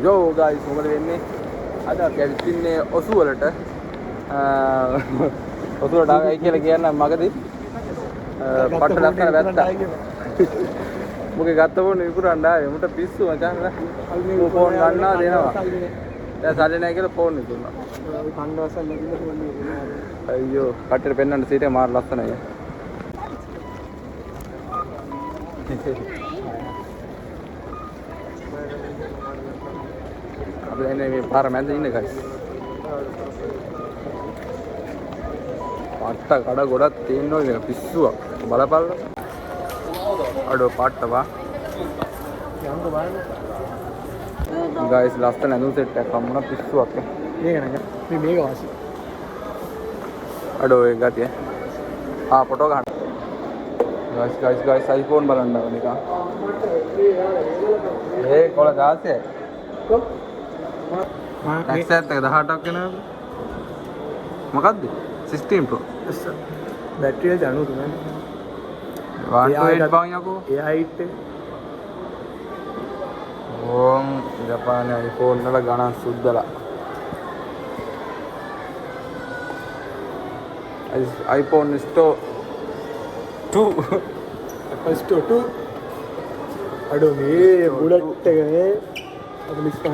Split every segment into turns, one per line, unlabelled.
යෝ ගයිස් මොකද වෙන්නේ අද අපි ඇවිත් ඉන්නේ ඔසුවලට ඔසුවලට ආවයි කියලා කියන්න මගදී පට්ට ලස්සන වැත්තා මොකේ ගත්ත ෆෝන් විකුණන්න ආවේ උඹට පිස්සු මචං ෆෝන් ගන්නවා දෙනවා දැන් සල්ලි නැහැ කියලා ෆෝන් විකුණනවා කණ්ඩාසල් නැතිව ෆෝන් විකුණනවා අයියෝ කට්ටියට පෙන්නන්න සීටේ මාර ලස්සනයි අපි එන්නේ මේ පාර මැද ඉන්නේ guys. පාට්ට කඩ ගොඩක් තියෙනවා නේද පිස්සුවක්. බලපල්ල. අඩෝ පාට්ටවා. යංග බලන්න. guys ලස්සන ඇඳුම් සෙට් එකක් හම්බුණා පිස්සුවක්. මේක නේද? මේක වාසි. අඩෝ ඒක ගතිය. ෆොටෝ ගන්න. guys iPhone බලන්න ඕන එක. ඒ කොල 16. ටැක්ස් එකත් 18ක් වෙනවා මොකද්ද 16 Pro බැටරිය 93 නේ 128 බං යකෝ ඒ හයිට් එක ඕම් ජපානයේ iPhone වල ගණන් සුද්දලා iPhone Store 2 Apple Store 2 අඩෝ මේ බුලට් එක නේ අපි ලිස්ට්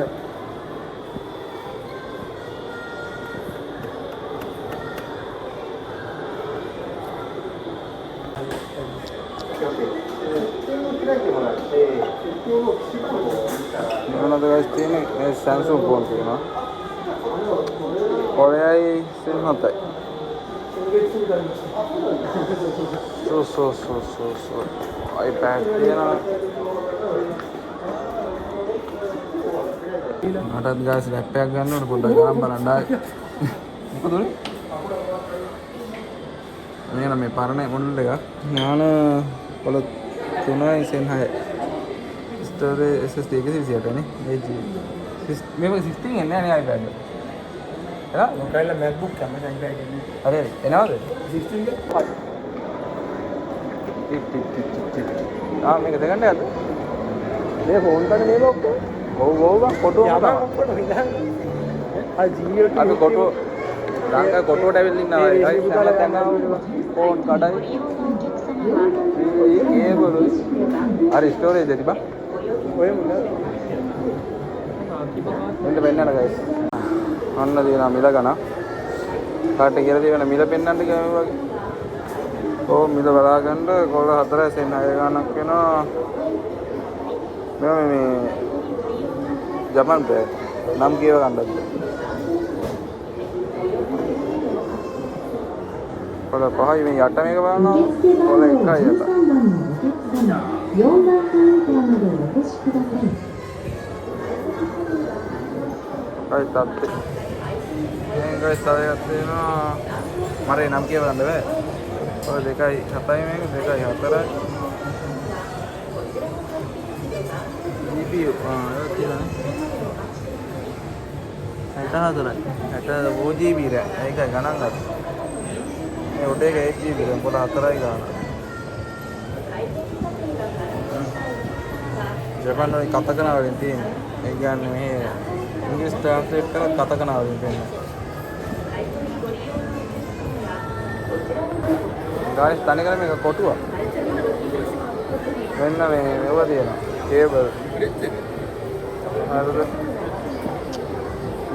මොනවද guys තියෙන්නේ මේ Samsung phone තියෙනවා ඔයයි SIM හතයි so iPad තියෙනවා මටත් guys ලැප් එකක් ගන්න ඕනේ පොඩ්ඩක් ගණන් බලන්න ආයේ මොකද උනේ මේක නම් මේ පරණ මොඩල් එකක් ඥාන වල 3යි සෙන් 6යි ස්ටෝරේජ් SSD 128 නේ 8GB මේක 16 එන්නේ නැහැ iPad එක එනවා මොකයිල MacBook එක මම iPad එක හරි එනවද 16 එක මේක දෙගන්න යද්ද මේ ෆෝන් එකට මේ ලොක් ඔව් බං කොටුව තමයි අපි කොටුව ලාංකා කොටුවට ඇවිල්ලා ඉන්නවා ගයිස් හැමතැනම ෆෝන් කඩයි ඒ බලුයි හරි ස්ටෝරේජ් දෙති බං ඔය මුන්න වෙන්නන ගයිස් අන්න දිනා මිල ගන්න කාට කියලා දෙවන මිල පෙන්නන්න ගියා මේ වගේ ඕ මිල බලා ගන්න කොල්ල 4 සෙන් 6 ගණක් වෙනවා මේ ජපන් පේ නම් කියව ගන්නද කොල්ල පහයි මේ යට මේක බලනවා කොල්ල එකයි යට අයි තාත්තේ මේකයි සාරයක් දෙනවා මරේ නම් කියව ගන්නද බෑ ඔය 2.7යි මේක 2.4යි CPU ඒක තියෙනවා 64යි 4GB RAM ඒකයි ගණන් ගන්න මේ උඩ එක 8GB RAM පොඩ 4යි ගන්න ජපාන් වල කතකනා වලින් තියෙන්නේ ඒ කියන්නේ මේ ඉංග්‍රීසි ට්‍රාන්ස්ලේට් කරලා කතකනා වලින් තියෙන්නේ ගායිස් තනි කරේ මේක කොටුව මෙන්න මේ මෙව තියෙනවා කේබල් හරිද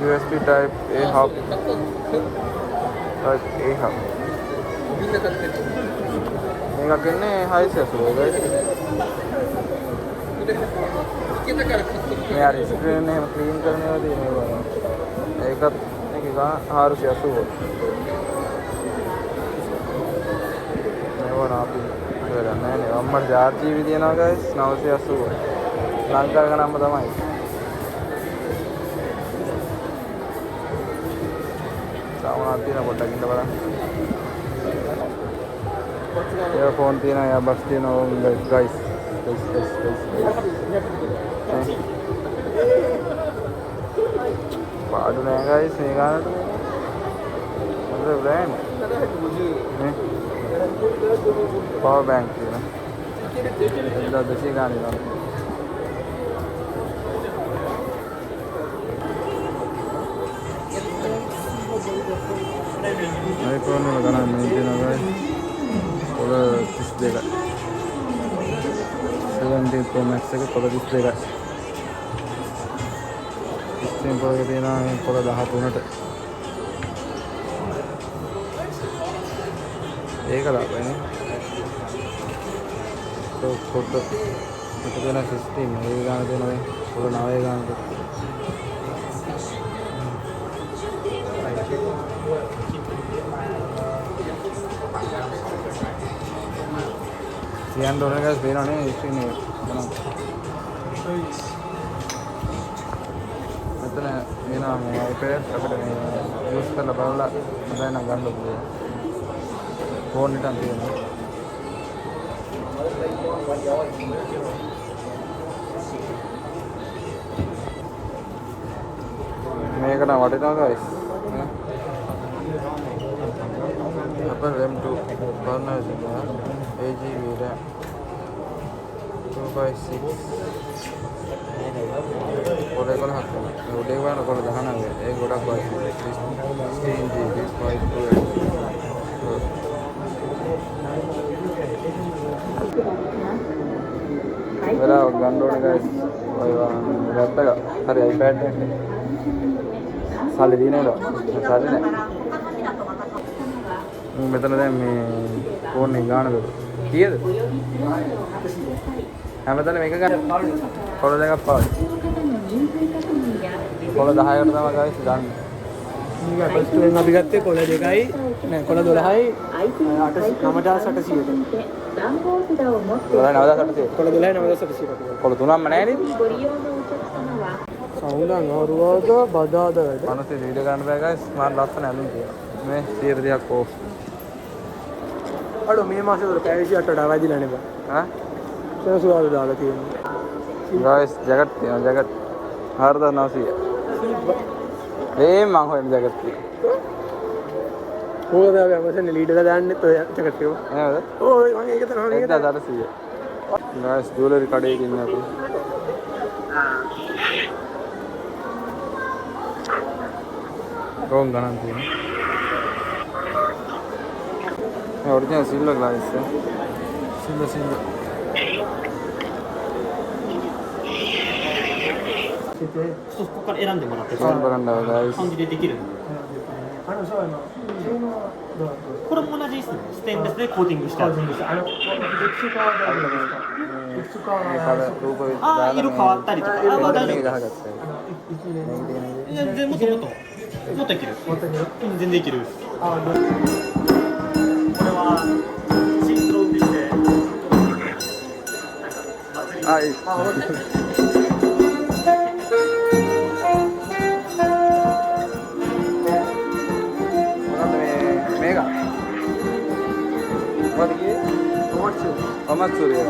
USB type A hub type A hub මේක කියන්නේ හයිසස් වල මේ අර ස්ක්‍රීන් එක ක්ලීන් කරනවා තියෙනවා ඒකත් මේක 480 අපි කරන්නේ නැහැ අම්මට 4GB තියෙනවා guys 980 ලංකාවේ ගණන්ම තමයි සාවනාවක් තියෙන පොඩ්ඩක් ඉන්න බලන්න ඒ ෆෝන් තියෙනවා යා බස් තියෙනවා guys පාඩු නෑ guys මේ ගානට මොකද බ්‍රෑන්ඩ් power bank තියෙනවා ඉතින් 200 ගානේ iPhone වල ගණන් මේ දෙනවා පොළ 32යි 17 Pro Max එක පොළ 32යි ස්ක්‍රීන් පොළ එක තියෙනවා මේ පොළ 13ට ඒක දාපන්නේ ෆොටෝ දෙන සිස්ටම් එක ගන්න දෙනවා පොළ 9 ගන්නට Sian doner guys pena ne screen එක බලන්න. මෙතන එනවා මේ iPad අපිට මේ යූස් කරලා බලලා දැන් නම් ගන්න පුළුවන්. ෆෝන් එකෙන් තියෙනවා. මේක නම් වටිනවා guys. Apple M2 corners AGV RAM 2x6 පොඩේ කොන හක්කන උඩේ වань කොන 19 ඒක ගොඩක් වයිස් 16GB 512 වෙලා ගන්න ඕනේ guys ඔය ගත්තක හරි iPad එක සල්ලි දිනේද සල්ලි නෑ මෙතන දැන් මේ ෆෝන් එක ගන්න බෑ කීයද හැමදාම මේක ගන්න කොළ දෙකක් පාවයි කොළ 10කට තමයි guys ගන්න මේක ෆස්ට් එකෙන් අපි ගත්තේ කොළ දෙකයි නෑ කොළ 12යි 9800ට 9800 කොළ 12යි 9800ට කොළ තුනක්ම නෑ නේද සවුන්ඩ් අමාරුවද බදාද වැඩ අනසේ වීඩියෝ ගන්න බෑ guys මාත් ලස්සන ඇඳුම් තියෙනවා මේ 100ක් ඕෆ් අඩෝ මේ මාසේ වල පැවිසි 8ට අවදිලා නේ බා හා සසුවාල දාලා තියෙනවා guys ජැකට් තියෙනවා ජැකට් 4900 මේ මං හොයන ජැකට් තියෙනවා කොහොමද අපි අමසන්නේ ලීඩර්ලා දාන්නෙත් ඔය ජැකට් එක නේද ඕයි මම ඒක තමයි මේක 1400 guys ජුවලරි කඩේක ඉන්නේ අපි රෝන් ගණන් තියෙනවා original silver glass silver
ここから選んでもらって、
感
じでできるので。これも同じですね。ステンレスでコーティングしてある。ああ、色変わったりとか。ああ、大丈夫です。いや、もっといける。全然いける。これはシンクロって言って。
あ、いい。Amatsuri ya.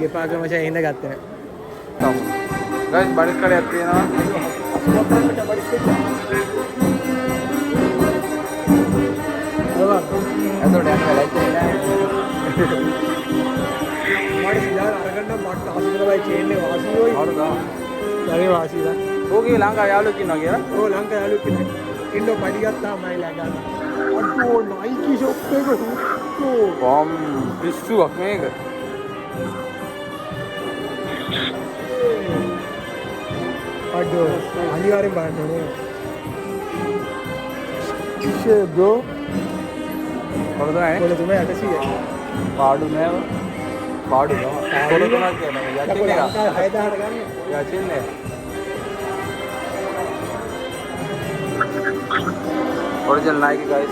ගේ පාගම මචං ඉඳ ගත්තේ
නෑ. ගයිස් බඩිස් කඩයක් තියෙනවා. එතකොට යන්න ලයිට් නෑ.
මාඩි සිලා අරගන්න මට අසුරවයි චේන්නේ වාසියෝයි.
හරිද?
හරි වාසියලා.
ඕකේ ලංකාව යාළුවෙක් ඉන්නවා කියලා.
ඕ ලංකාව යාළුවෙක් ඉන්නවා. ඉන්නෝ පඩි ගත්තාම මයි ළඟ. අඩෝ නයිකි ෂොප් එක හුස්සෝ.
කොම් පිස්සුවක් මේක.
අඩෝ අනිවාර්යෙන් බලන්න ඕනේ. ඉෂේ බ්‍රෝ.
කොළ තුනයි
800.
පාඩු නෑව. පාඩු නෝ. කොළ තුනක් කියන්නේ යටින් එක.
6000ට ගන්න.
යටින් නේ. Original Nike guys.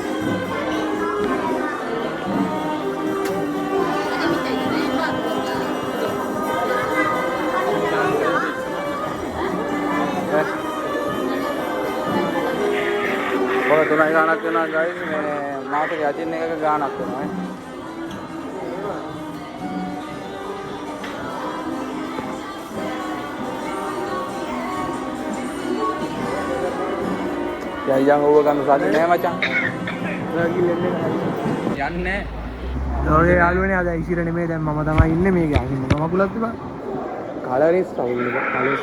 Kalau tunai ganak kena guys, maaf ya aja nih ke ganak kena. Ya yang gua kan saja nih macam. Lagi lenne යන්නේ.
ඔය යාළුවනේ අද ඉසිර නෙමෙයි දැන් මම තමයි ඉන්නේ මේක අහින්න මම කුලත් තිබා. කලරින් ස්ටයිල් එක කලර්ස්.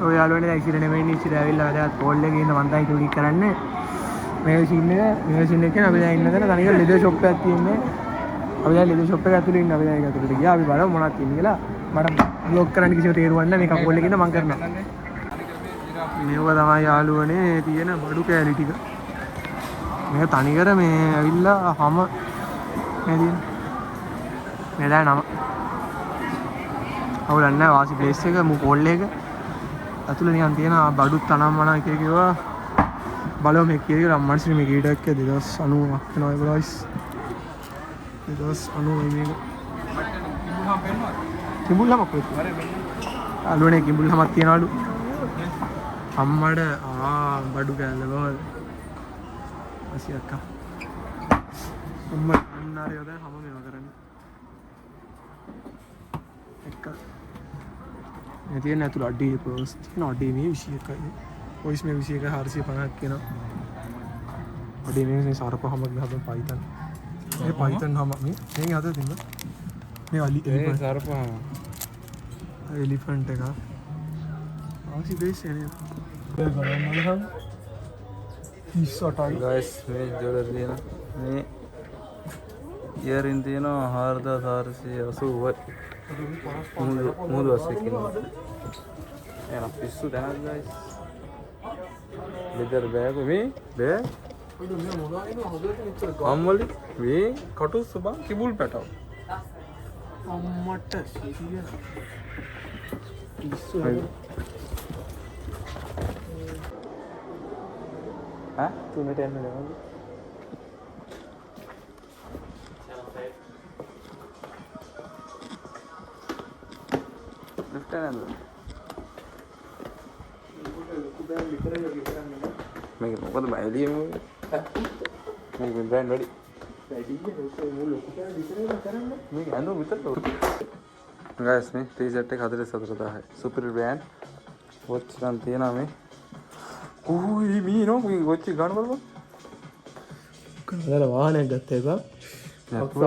ඔය යාළුවනේ දැන් ඉසිර නෙමෙයි ඉන්නේ ඉසිර ඇවිල්ලා වැඩත් කෝල් එකේ ඉන්න මම තමයි ටුලික් කරන්නේ. මේ සින් එක අපි දැන් ඉන්න තැන තනිකර ලෙදර් ෂොප් එකක් තියෙන්නේ. අපි දැන් ලෙදර් ෂොප් එක ඇතුලේ ඉන්න අපි දැන් ඒක ඇතුලට ගියා අපි බලමු මොනවද තියෙන්නේ කියලා. මට බ්ලොග් කරන්න කිසිම තේරුවක් නැහැ මේක කෝල් එකේ ඉන්න මම කරනවා. මේක තමයි යාළුවනේ තියෙන බඩු කෑලි ටික. මේ තනිකර මේ ඇවිල්ලා හැම මේ තියෙන මේ දැන් නම අවුලක් නැහැ වාසි ප්ලේස් එක මු කෝල් එක ඇතුළේ නිකන් තියෙන බඩු තනම් මන එක කිව්වා බලමු මේ කීයක අම්මන්ස්රි මේ කීඩක් 2090ක් වෙනවා ඒ බ්‍රයිස් 2090 මේක කිඹුල්ලම කොහෙද අලුවනේ කිඹුල්ලමක් තියනවලු අම්මඩ බඩු කෑල්ල බවද අසියක්කා අම්ම අන්නාරියෝ දැන් හැම මේවා කරන්නේ එක්ක මේ තියෙන ඇතුළ අඩේ පර්ස් තියෙන අඩේ මේ 21යි වොයිස් මේ 21 450ක් කියනවා අඩේ මේ සාරප හැමක් ගහපන් පයිතන් මේ පයිතන් හැම මේ හද දෙන්න මේ අලි
ඒ සාරප
එලිෆන්ට් එක ආසි බේස් එනේ ඒ ගලම මලහම් 38යි
guys මේ ජවලර් තියෙන මේ ඉයරින් තියෙනවා 4480යි මුළු අස්සකින් එන පිස්සු දැනක් guys ලෙදර් බෑග් මේ අම්මලි මේ කටු සබා කිබුල් පැටව
අම්මට සිරිය පිස්සු
हाँ
තුනට යන්න නේද
लिफ्ट है ना मैं මොකද බයිලිය මේ බ්‍රෑන්ඩ් වැඩි මේක ඇඳුම් විතරද guys මේ ටී-ෂර්ට් එක 44000යි සුපිරි බ්‍රෑන්ඩ් වොච් ගන්න තියනවා මේ ඌයි මීනෝ මේ වොච් එක ගන්න බලන්න
කනදල වාහනයක් ගත්තා එක
නැතුව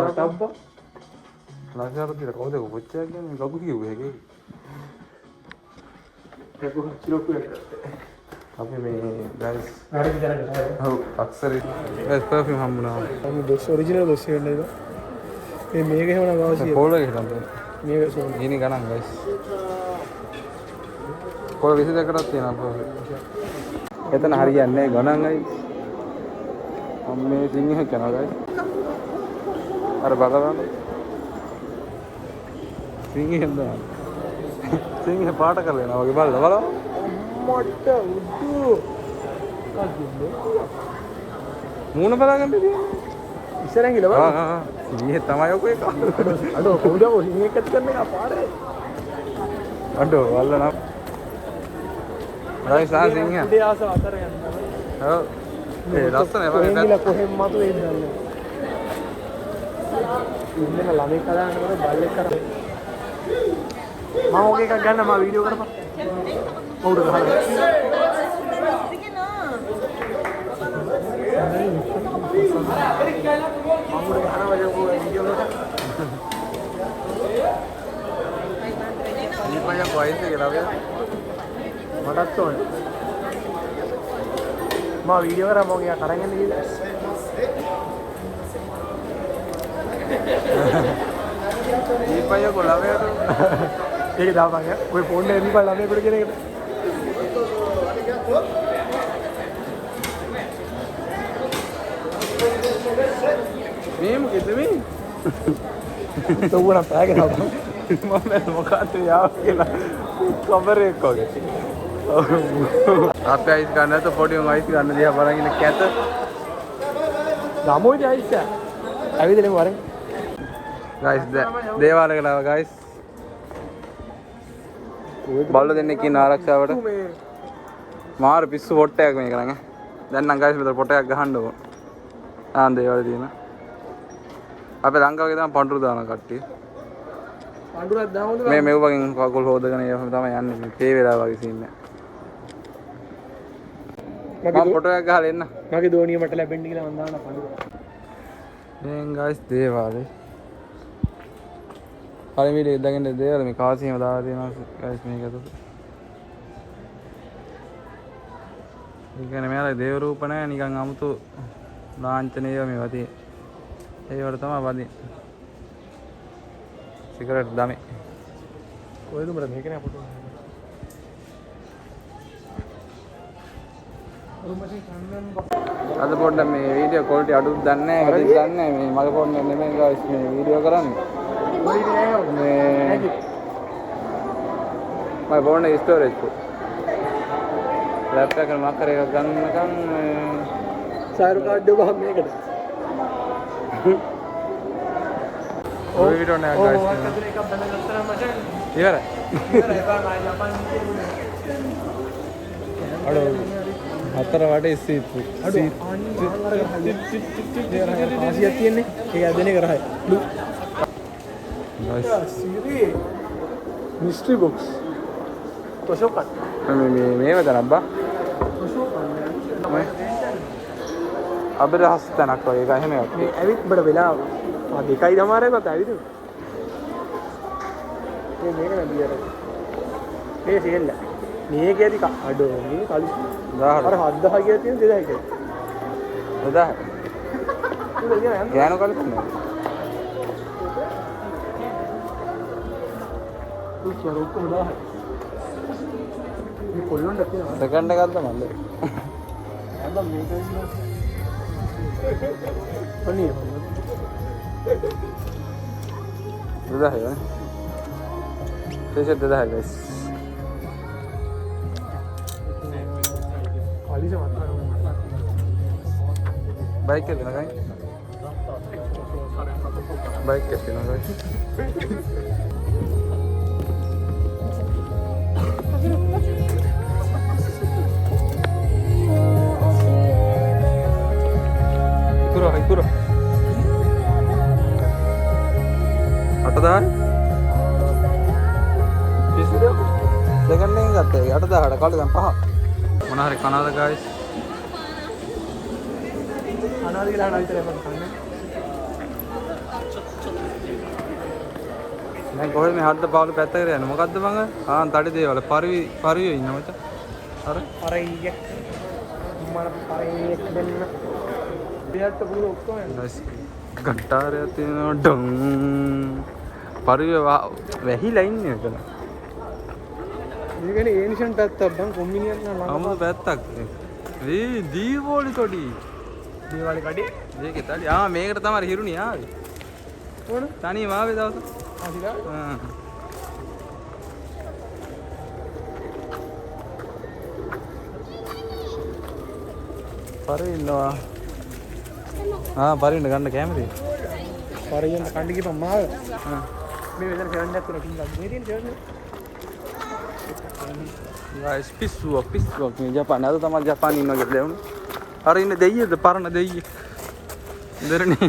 ලංකාවට තියලා කොහොමද වොච් එක කියන්නේ ගගු කිව්වේ ඒකේ
ඒක කිලෝකුවක්
අපි මේ guys
හරි විතරක්
ඔව් අක්සරි guys perfume හම්බුණා
මේ දොස් ඔරිජිනල් දොස් එක නේද මේක එහෙම නම් අවශ්‍යයි
කෝල එක හිටන්
මේක සෝන
ගිනි ගණන් guys කෝල 22කටත් තියෙනවා එතන හරියන්නේ ගණන් guys අම්මේ සිංහ කරනවා guys අර බලන්න සිංහෙන්ද සිංහ පාට කරලා යනවා වගේ බලලා බලන්න
මට උඩු කද්දින්ද
මූණ බලාගන්න තියෙන්නේ
ඉස්සරහින් ගිහලා බලන්න
සිංහේ තමයි ඔක එක
අඩෝ කොහොමද සිංහෙක් ඇත් කරන්න එක පාරේ
අඩෝ වල්ලා නම් රයි සා සිංහ
උඩේ ආස අතර යන්න
ඔව් ඒ ලස්සන ඒවා
එංගිලා කොහෙන් මතු වෙන්නේ නැහැ ඉන්න ළමයි කතානකොට බල්ලෙක් කරා මම ඔක එකක් ගන්න මම වීඩියෝ කරපන් ඔව්ද ගහලා
දීපයක් වයිස් එක ලාවිය
මටත් ඕනේ මම වීඩියෝ කරා මම ගියා කරන් යන්න කියලා
දීපයක් ලාවියට
ඒක දාපන් ඔය ෆෝන් එකේ දීපන් ළමයෙකුට කියන එකට
මේ මොකද මේ
තෝවන පෑගෙන ආවා
මම මොකක්ද යාව කියලා කවර් එකක් වගේ අපි අයිස් ගන්න නැත පොඩි උන් අයිස් ගන්න දිහා බලන් ඉන්න කැත.
ගමෝයි අයිස්. ඇවිදලෙමු වරෙන්.
ගයිස් දේවාලයකට ආවා ගයිස්. බල්ල දෙන්නෙක් ඉන්න ආරක්ෂාවට. මාර පිස්සු පොට්ටයක් මේක නං. දැන් නම් ගයිස් මෙතන පොටයක් ගහන්න ඕන. ආන් දේවාලේ තියෙන. අපේ ලංකාවේ තමයි පඳුරු දාන කට්ටිය.
පඳුරක් දාමුද?
මේ මෙව්වගෙන් කකුල් හොදගෙන එහෙම තමයි යන්නේ. මේ පේ වෙලා වගේ සීන් එක. මම පොටයක් ගහලා එන්න.
මගේ දෝනිය මට ලැබෙන්න කියලා මම දාන පඳුර.
දැන් ගයිස් දේවාලේ. කලින් වීඩියෝ එක දාගෙන දේවාලේ මේ කාසියම දාලා තියෙනවා ගයිස් මේක ඇතුළේ. ඒ කියන්නේ මෙයාලා දේව රූප නැහැ නිකන් 아무තු ලාංඡනීය මේවා තියෙන. ඒවට තමයි වදින්නේ. සිගරට් දමේ.
කොහෙද උඹට මේක නෑ ෆොටෝ.
අද පොඩ්ඩක් මේ වීඩියෝ ක්වොලිටි අඩුත් දන්නේ නැහැ. ඒකද දන්නේ නැහැ මේ මගේ ෆෝන් එක නෙමෙයි ගයිස් මේ වීඩියෝ කරන්නේ. මේ මගේ ෆෝන් එකේ ස්ටෝරේජ් ෆුල්. ලැප්ටොප් එක මක් කරේ එකක් ගන්නකම්
සාරු කාඩ් එක ගහන්න මේකට.
ඔය වීඩියෝ නෑ ගයිස්.
ඔව් අතට එකක් බඳගත්තා නම් මචං.
ඉවරයි.
ඉවරයි බා ජපාන් කියන්නේ.
අඩෝ හතර වටේ සීප්පු.
අඩෝ ආසියක් තියෙන්නේ. ඒක ඇදෙනේ කරහයි.
ගයිස්
සිරි මිස්ට්‍රි බොක්ස්. තොෂෝකන්.
මේව දනබ්බා. අබරහස් තැනක් වගේ එක එහෙම එකක්.
මේ ඇවිත් බඩ වෙලා දෙකයි දමාරයකට ඇවිත්. මේක නෑ මේ සෙල්ල. මේක ඇති අඩෝ මේ කලු
1000.
අර 7000 කියලා තියෙන 2000 කියලා.
2000. ගෑනු කලුත් නෑ.
උච්චාර ඔක්කොම 1000. මේ කොල්ලොන්ට තියෙනවා.
සෙකන්ඩ් එකක්ද මල්ලේ.
හැබැයි මේක ඉන්න. පණිය.
2000 නේ. T-shirt 2000 guys.
කාලිස මත්තා.
බයික් එක දෙනකයි. බයික් එක දෙනකයි. ඉකුර. 8000. පිස්සුද? සෙකන්ඩ් එකෙන් ගත්තා. 8000ට කවුද දැන් 5. මොන හරි කනවාද ගයිස්?
අනාද කියලා අහන විතරයි මම කන්නේ.
දැන් කොහෙද මේ හද්ද පාවුල පැත්තකට යන්නේ? මොකද්ද මං? තඩි දේවල පරිවිය ඉන්න මචං. අර
පරයිය. මම පරයිය දෙන්න. දෙයට පුරු ඔක්කොම
ගයිස් ගට්ටාරයක් තියෙනවා ඩොන්. පරිවිය වැහිලා ඉන්නේ එතන.
මේකනේ ඒනිෂන් පැත්තක් බං කොම්බිනියක් නා
අමුතු පැත්තක්. ඒ දීවෝලි තොඩි.
දේවාලේ කඩේ.
මේකේ තඩි. මේකට තමයි හිරුණි ආවේ.
ඕන?
තනියම ආවේ දවසක්.
ආසිලා.
පරිවින්නවා. පරිවින්න ගන්න කැමතියි.
පරියෙන් කණ්ඩි ගිපම් මාව. මේ වෙදෙන 7 එකක් තුන කින්දා. මේ තියෙන 7 එක.
ගයිස් පිස්සුවක් මේ ජපාන අද තමයි ජපාන ඉන්නවා කියලා දෙවුනේ. අර ඉන්නේ දෙයියද පරණ දෙයිය. දෙරනේ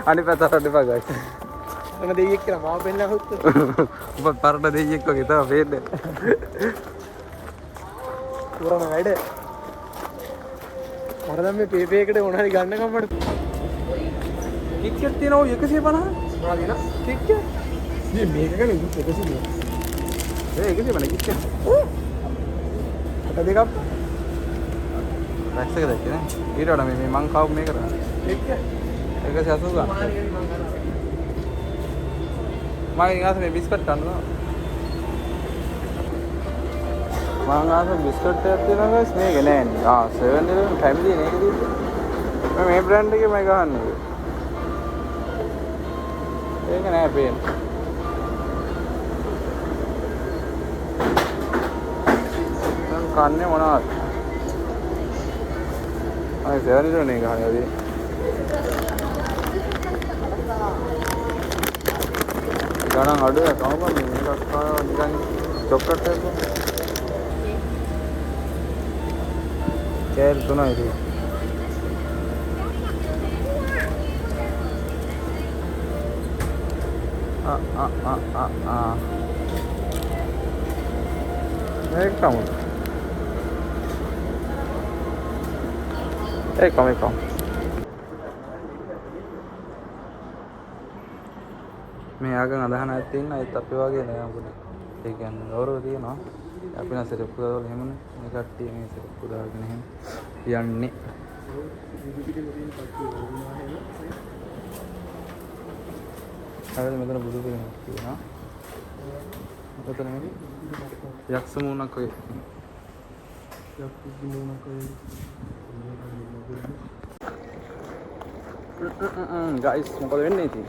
අනිත් පැත්තට දෙපා ගයිස්.
මම දෙයියෙක් කියලා මාව පෙන්නලා හොත්.
ඔබ පරණ දෙයියෙක් වගේ තමයි පේන්නේ.
පුරම වැඩ. මර දැන් මේ පේපේ එකට මොනවාරි ගන්න කම්මඩ. කික්කක් තියෙනවා 150. මොනවද දිනා? කික්ක. මේක ගන්නේ 150.
ඒක ඉතින් කික්ක.
අට දෙකක්.
රැක්ස් එක දැක්කේ නේ. ඊට වඩා මේ මං කාව මේක කරා.
කික්ක.
180 ගන්න. මම ඉංග්‍රීසි මේ බිස්කට් ගන්නවා. මම ආස බිස්කට් එකක් තියෙනවා ගයිස් මේක නෑනේ. 7-Eleven ෆැමිලි නේද කිව්වේ. මම මේ බ්‍රෑන්ඩ් එකේ මම ගහන්නේ. ඒක නෑ පේන්නේ. කන්නේ මොනවද? අය සෑනිරෝනේ ගහන්නේ. ගණන් අඩුයි කවම මේකක් කාලා නිකන් චොක්ලට් එකක්. කෑල් 3යි තියෙන්නේ. Đây không? Đây không hay không? මේ ආගම අදහනක් තියෙන ඒත් අපි වගේ නෑ මොකද ඒ කියන්නේ ගෞරව තියෙනවා අපි නම් සෙරප්පු දාලා එහෙමනේ මේ කට්ටිය මේ සෙරප්පු දාගෙන එහෙම යන්නේ හරිද මෙතන බුදු පිළිමයක් තියෙනවා මෙතන යක්ෂ මූණක් වගේ guys මොකද වෙන්නේ ඉතින්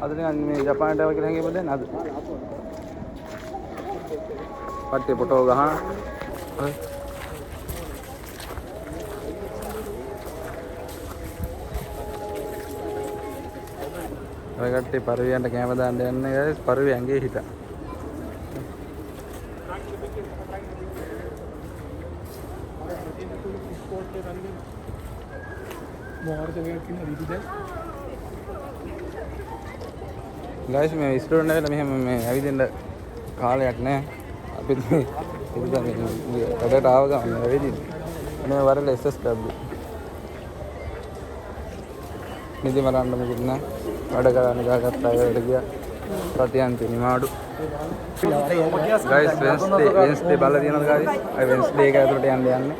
අද නිකන් මේ ජපානට ආව කියලා හැංගෙන්න දැන් අද පට්ටේ ෆොටෝ ගහන ඔය කට්ටිය පරිවියන්ට කැම දාන්න යන්නේ guys පරිවිය ඇඟේ හිටා guys මේ ස්ටුඩන්ට් එකට මෙහෙම මේ ඇවිදින්න කාලයක් නැහැ අපිත් මේ ඉතින් මේ වැඩට ආව ගමන් ඇවිදින්න මේ වරල SSW නිදි මරන්න මොකුත් නැහැ වැඩ කරලා නිදාගත්ත අය වැඩ ගියා ප්‍රතියන්ති නිමාඩු guys Wednesday බල දිනවද guys අය Wednesday එක ඇතුළට යන්නේ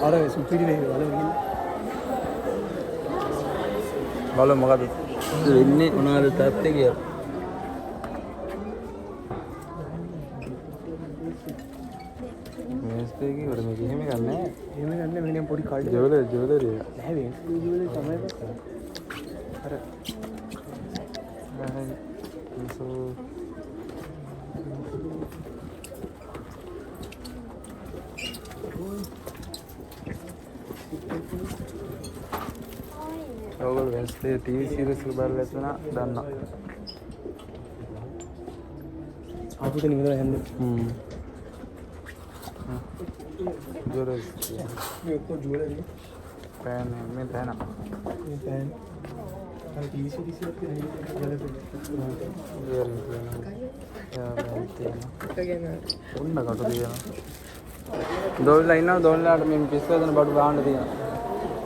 අර සුපිරි නේ
බලමු මොකද වෙන්නේ මොනවද තත්ත්වය කියලා Wednesday की और मैं එහෙම ගන්නෑ
එහෙම ගන්න මෙන්න පොඩි කාඩ්
ජුවලරි
නැහැ වේ ජුවලරි තමයි අර
so ඔයගොල්ලෝ Wednesday TV series එක බලලා ඉතන දන්නවා
අපිට නිකන් යන්නේ
ජුවලරි
මේ ඔක්කොම ජුවලරි
පෑන් මේ පෑන
මේ පෑන් අර TV series එකක් තියෙනවා
ඔන්න කට තියෙනවා දොල්ලා ඉන්නවා දොල්ලාට මේ පිස්සුවදන බඩු ගන්න තියෙනවා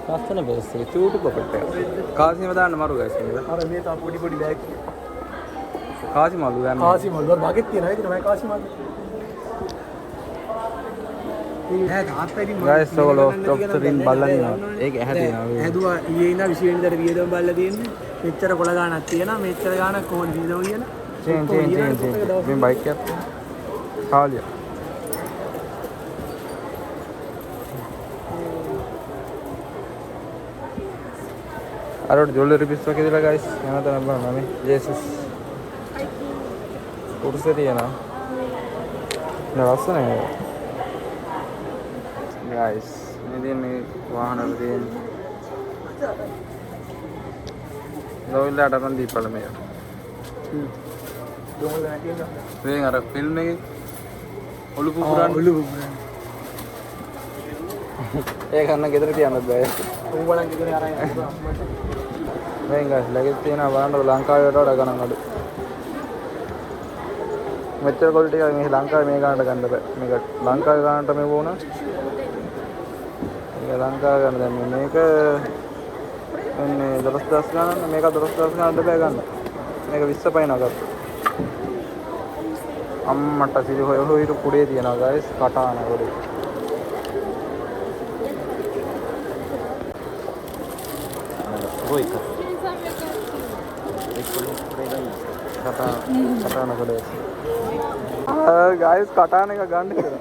ලස්සන බේස් එක චූටි පොකට් එක කාසිම දාන්න මරු ගයිස් නේද
අර මේ තා පොඩි පොඩි බෑග්
කාසි මල්ලු ගන්න
කාසි මල් වල වගේ තියෙනවා ඒක තමයි කාසි මල් නෑ තාත්තා ඉතින්
ගයිස් ඔයගොල්ලෝ ඩොක්ටරින් බලලා ඉන්නවා ඒක ඇහැ තියෙනවා
හැදුවා ඊයේ ඉඳලා 20 වෙනිදාට වියදම් බලලා තියෙන්නේ මෙච්චර කොළ ගාණක් තියෙනවා මෙච්චර ගාණක් කොහොමද දීදෝ කියලා
චේන් මේ බයික් එකක් කාලිය අරට ජුවලරි පිස් වගේ දලා ගයිස් යනවා තමයි බලන්න මේ ජේසස් කුරුසේ තියනවා ලස්සනයි ගයිස් මේ මේ වාහන වල තියෙන ලෝවිලාට අරන් දීපල මේ
දොංගල නැතිනවා
මේ අර ෆිල්ම් එකේ ඔලු පුපුරන්නේ ඒක ගන්න ගෙදර තියන්නත් බෑ
උඹලන් ගෙදර අරන් යනවා
මේ ගයිස් ලගෙත් තියෙනවා බලන්න ලංකාවේ වලට ගණන් අඩු මෙච්චර ක්වොලිටි එකක් මේ ලංකාවේ මේ ගන්නට ගන්න බෑ මේක ලංකාවේ ගන්නට මේ වුණා මේක ලංකාවේ ගන්න දැන් මේක එන්නේ 10000 ගණන් මේක 12000 ගන්නට බෑ ගන්න මේක 20 පයින්නවා ගත්තා අම්මට සිරි හොය හොයිරු කුඩේ තියනවා ගයිස් කටාන කුඩේ Voika. Katana කුඩේ guys කටාන එක ගන්න කියලා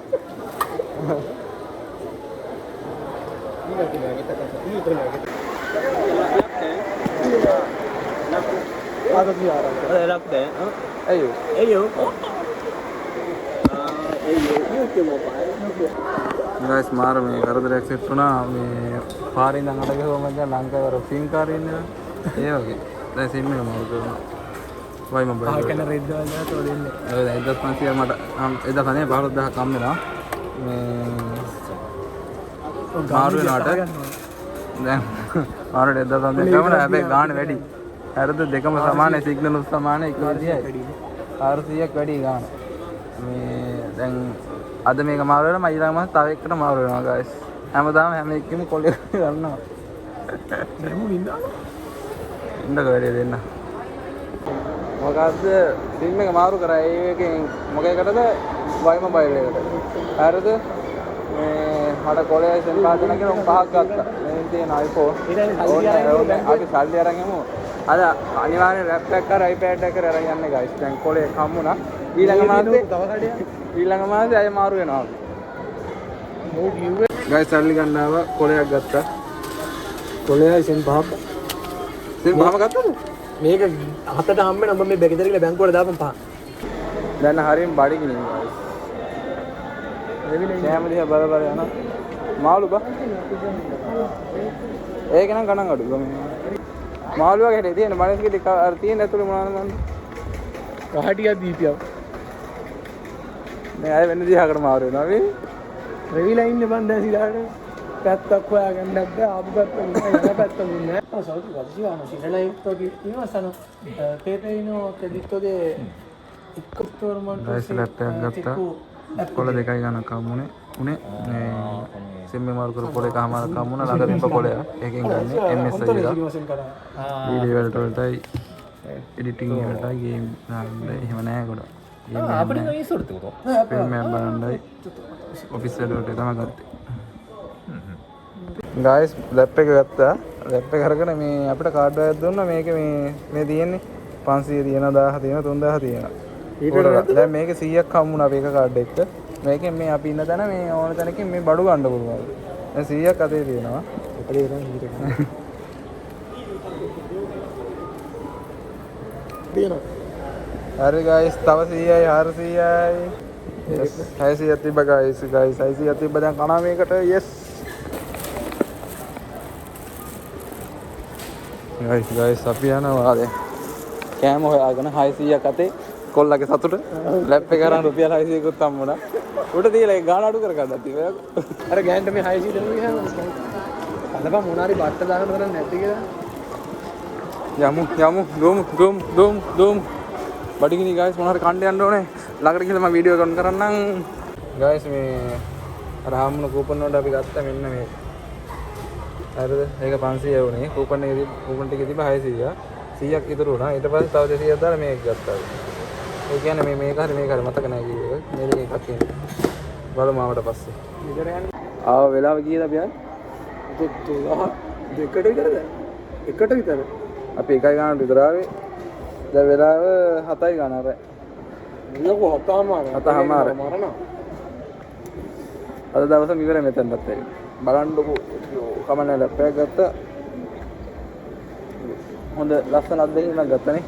लगता है
අයියෝ
अयो
ගයිස් මාර මේ කරදරයක් සෙට් වුණා මේ පාරින් ඉඳන් අඩ ගහුවම දැන් ලංකාවේ අර සිම් කාර්යය ඉන්නවා ඒ වගේ දැන් සිම් එක මාරු කරනවා වයි මම බයි
ආකන රෙද්ද වල තෝ දෙන්නේ
ඒ දැන් 1500 මට එදා කනේ 15000 කම් වෙනවා මේ මාරු වෙනාට දැන් මාරුට 1500 කමන හැබැයි ගාණ වැඩි හරිද දෙකම සමානයි සිග්නල් උස් සමානයි 110යි 400ක් වැඩි ගාණ මේ දැන් අද මේක මාරු වෙනවා මම ඊළඟ මාසෙ තව එකකට මාරු වෙනවා ගයිස් හැමදාම හැම එකෙම කොල්ලේ ගන්නවා
දැන් ඉන්නවා
ඉන්නක වැඩි දෙන්න මොකද්ද සිම් එක මාරු කරා ඒකෙන් මොකේකටද වයි මොබයිල් එකට හරිද මේ මට කොලේ සෙන් පාදන කියලා උන් පහක් ගත්තා මේ තියෙන iPhone අපි සල්ලි අරන් යමු අද අනිවාර්යෙන් ලැප්ටොප් එක iPad එක අරන් යන්නේ ගයිස් දැන් කොලේ හම්බුණා ඊළඟ මාසේ අය මාරු වෙනවා ගයිස් සල්ලි ගන්නාව කොලයක් ගත්තා
කොලේ සෙන් පහක්
සෙන් පහම ගත්තද
මේක හතට හම්බෙන ඔබ මේ බෙගෙදර කියලා බැංකුවට දාපන් පහ
දැන් හරියම බඩගිනි ගයිස් කෑම දිහා බල බල යනවා මාළු බා ඒක නම් ගණන් අඩු ගම මාළු වගේ තියෙන මනසකදී අර තියෙන ඇතුළේ මොනවද මන්
කහටියක් දීපියක්
මේ අය වෙන දිහාකට මාරු වෙනවා මේ
රෙවිලා ඉන්නේ මන් දැන් සිලාට පැත්තක් හොයාගන්නත් බෑ ආපු පැත්ත නෑ යන පැත්ත නෑ සෞති වදිවාන සිනලයිට්ටෝගේ ඉවසන තේතේනෝ ක්‍රෙඩිට්ටෝගේ ඉක්කොප්ටෝර්මන්ට්
ගයිස් ලැප්ටොප් ගත්තා කොළ දෙකයි ගණන් කම්මුනේ උනේ මේ සිම් එක මාරු කරපු කොළ එකමාර කම්මුණා ළඟ තිබ්බ කොළය එකෙන් ගන්නේ MS එකලා වීඩියෝ වලටයි එඩිටිං වලටයි ගේම් ගන්න එහෙම නෑ කොට
අපිට මේ සොරට උතෝ
ෆිල්ම් එකක් බලන්නයි ඔෆිස් වලට තමයි ගත්තේ ගයිස් ලැප් එක ගත්තා ලැප් එක අරගෙන මේ අපිට කාඩ් එකක් දුන්නා මේකේ මේ තියෙන්නේ 500 තියෙන 1000 තියෙන 3000 තියෙනවා දැන් මේකේ 100ක් හම්බුණා අපි එක කාඩ් එක්ක මේකෙන් මේ අපි ඉන්න තැන මේ ඕන තැනකින් මේ බඩු ගන්න පුළුවන් දැන් 100ක් අතේ තියෙනවා
එකලේ නම් හිතේ තියෙනවා
හරි ගයිස් තව 100යි 400යි 600ක් තිබ්බ ගයිස් 600ක් තිබ්බ දැන් කනවා මේකට yes ගයිස් අපි යනවා දැන් කෑම හොයාගෙන 600ක් අතේ කොල්ලගේ සතුට ලැප් එක කරන් රුපියල් 600කුත් හම්බුණා උඩ තියලා ඒ ගාන අඩු කර ගන්නත් ඉතින්
අර ගෑන්ට මේ 600 දෙන්න ගියාම අදපා මොනාරි බට්ට දාන්න කරන්නේ නැති කියලා යමු බඩගිනි ගයිස් මොනාරි කණ්ඩ යන්න ඕනේ ළඟට ගිහලා මම වීඩියෝ එකක් කරන්නම් ගයිස් මේ අර හම්බුන කූපන් වලට අපි ගත්තා මෙන්න මේ හරිද ඒක 500 වුණේ කූපන් එකේ තිබ්බ 600 100ක් ඉතුරු වුණා ඊට පස්සේ තව 200ක් දාලා මේක ගත්තා ඒ කියන්නේ මේක හරි මතක නැහැ කීයේ මේ දෙක එකක් කියන්නේ බලමු ආවට පස්සේ ඉතර යන්නේ ආව වෙලාව කීයද අපි යන්නේ දෙකට විතරද එකට විතර
අපි එකයි ගානට විතර ආවේ දැන් වෙලාව 7යි ගාන අර
නේකෝ හතමාර
මරණ අද දවසම ඉවරයි මෙතනත් ඒක බලන්නකෝ කමන්නේ ලැප් එක ගත්තා හොඳ ලස්සන අත්දැකීමක් ගත්තනේ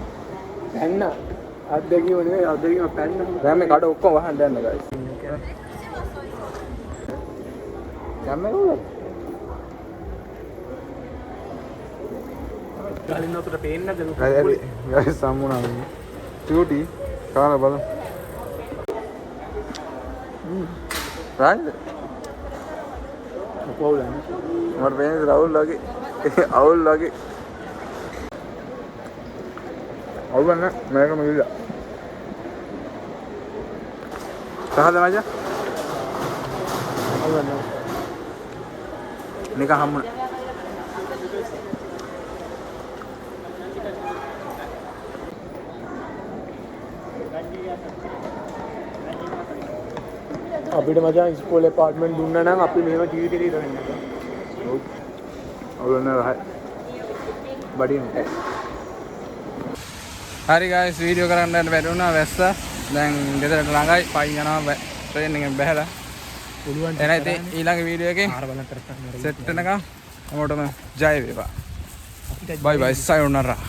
පැන්න අත්දැකීම නෙවෙයි අත්දැකීම පැන්න
දැන් මේ කඩ ඔක්කොම වහන්න යන්න ගයිස් යන්නේ නෝද
ගලින් උතර පේන්නේ නැද
ගයිස් සම්මුණා මේ චූටි කාලා බලමු රාජ්
කොහොලන්නේ
මට පේන්නේ රවුල් වගේ අවුල් වගේ අවුලන්නේ මේකම ගිහලා සහද මචං
අවුලන්නේ
නිකන් හම්බුණා
අපිට මචං ඉස්කෝලේ අප්පාර්ට්මන්ට් දුන්නා නම් අපි මේව ජීවිතේ ඉඳගෙන ඉන්නවා.
ඔව්. අවුලන්නේ රහයි. බඩින්. හරි ගයිස් වීඩියෝ කරන්න යන්න බැරි වුණා වැස්ස. දැන් ගෙදරට ළඟයි පයින් යනවා ට්‍රේන් එකෙන් බැහැලා.
පුළුවන්
එනයි ඉතින් ඊළඟ වීඩියෝ එකෙන්
ආර බලන්න කරත්
සෙට් වෙනකම් හැමෝටම ජය වේවා. බයි බයි සයෝනාරා.